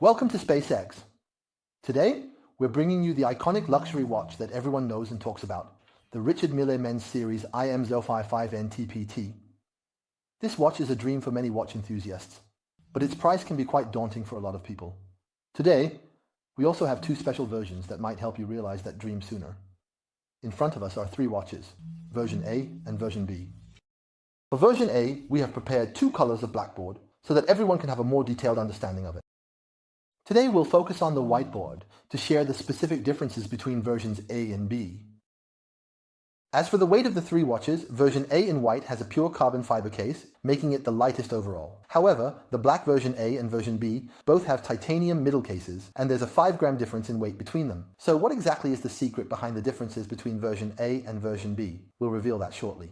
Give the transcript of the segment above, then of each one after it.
Welcome to SpaceX. Today, we're bringing you the iconic luxury watch that everyone knows and talks about, the Richard Mille Men's Series RM-055 NTPT. This watch is a dream for many watch enthusiasts, but its price can be quite daunting for a lot of people. Today, we also have two special versions that might help you realize that dream sooner. In front of us are three watches, version A and version B. For version A, we have prepared two colors of blackboard so that everyone can have a more detailed understanding of it. Today we'll focus on the whiteboard to share the specific differences between versions A and B. As for the weight of the three watches, version A in white has a pure carbon fiber case, making it the lightest overall. However, the black version A and version B both have titanium middle cases, and there's a 5-gram difference in weight between them. So what exactly is the secret behind the differences between version A and version B? We'll reveal that shortly.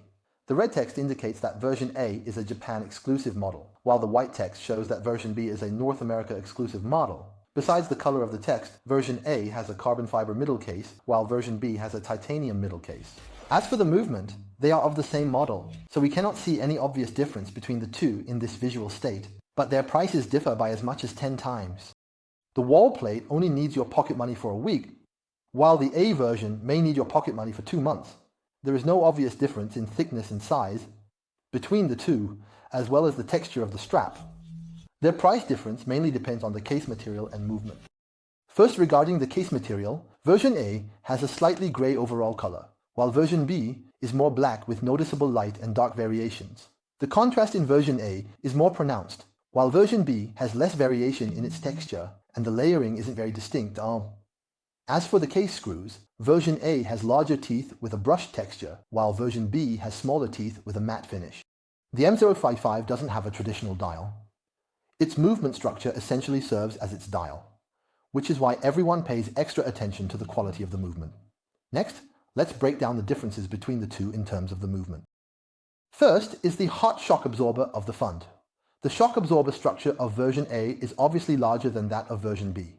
The red text indicates that version A is a Japan exclusive model, while the white text shows that version B is a North America exclusive model. Besides the color of the text, version A has a carbon fiber middle case, while version B has a titanium middle case. As for the movement, they are of the same model, so we cannot see any obvious difference between the two in this visual state, but their prices differ by as much as 10 times. The wall plate only needs your pocket money for a week, while the A version may need your pocket money for 2 months. There is no obvious difference in thickness and size between the two, as well as the texture of the strap. Their price difference mainly depends on the case material and movement. First, regarding the case material, version A has a slightly grey overall color, while version B is more black with noticeable light and dark variations. The contrast in version A is more pronounced, while version B has less variation in its texture and the layering isn't very distinct. As for the case screws, version A has larger teeth with a brushed texture, while version B has smaller teeth with a matte finish. The RM-055 doesn't have a traditional dial. Its movement structure essentially serves as its dial, which is why everyone pays extra attention to the quality of the movement. Next, let's break down the differences between the two in terms of the movement. First is the hot shock absorber of the front. The shock absorber structure of version A is obviously larger than that of version B.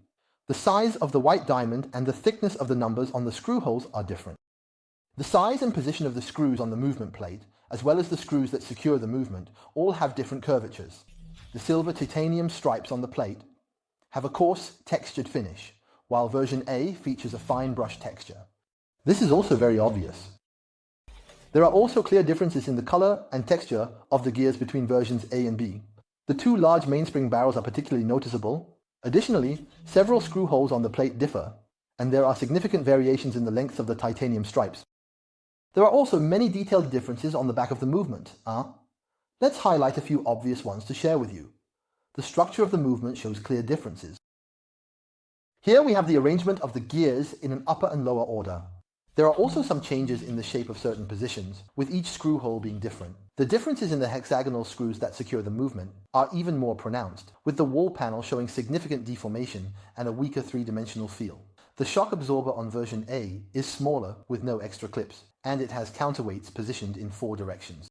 The size of the white diamond and the thickness of the numbers on the screw holes are different. The size and position of the screws on the movement plate, as well as the screws that secure the movement, all have different curvatures. The silver titanium stripes on the plate have a coarse, textured finish, while version A features a fine brush texture. This is also very obvious. There are also clear differences in the color and texture of the gears between versions A and B. The two large mainspring barrels are particularly noticeable. Additionally, several screw holes on the plate differ, and there are significant variations in the lengths of the titanium stripes. There are also many detailed differences on the back of the movement. Let's highlight a few obvious ones to share with you. The structure of the movement shows clear differences. Here we have the arrangement of the gears in an upper and lower order. There are also some changes in the shape of certain positions, with each screw hole being different. The differences in the hexagonal screws that secure the movement are even more pronounced, with the wall panel showing significant deformation and a weaker three-dimensional feel. The shock absorber on version A is smaller with no extra clips, and it has counterweights positioned in 4 directions.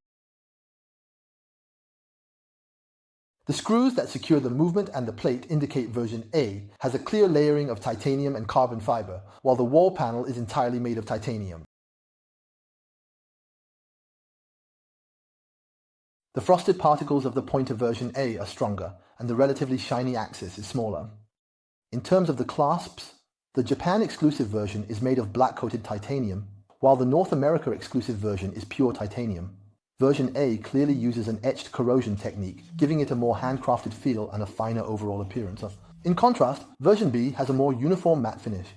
The screws that secure the movement and the plate indicate version A has a clear layering of titanium and carbon fiber, while the wall panel is entirely made of titanium. The frosted particles of the point of version A are stronger, and the relatively shiny axis is smaller. In terms of the clasps, the Japan exclusive version is made of black-coated titanium, while the North America exclusive version is pure titanium. Version A clearly uses an etched corrosion technique, giving it a more handcrafted feel and a finer overall appearance. In contrast, version B has a more uniform matte finish.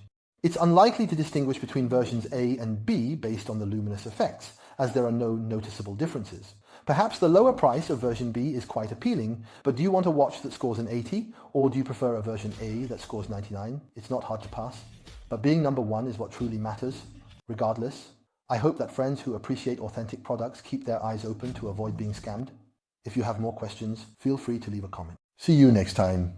It's unlikely to distinguish between versions A and B based on the luminous effects, as there are no noticeable differences. Perhaps the lower price of version B is quite appealing, but do you want a watch that scores an 80, or do you prefer a version A that scores 99? It's not hard to pass, but being number one is what truly matters. Regardless, I hope that friends who appreciate authentic products keep their eyes open to avoid being scammed. If you have more questions, feel free to leave a comment. See you next time.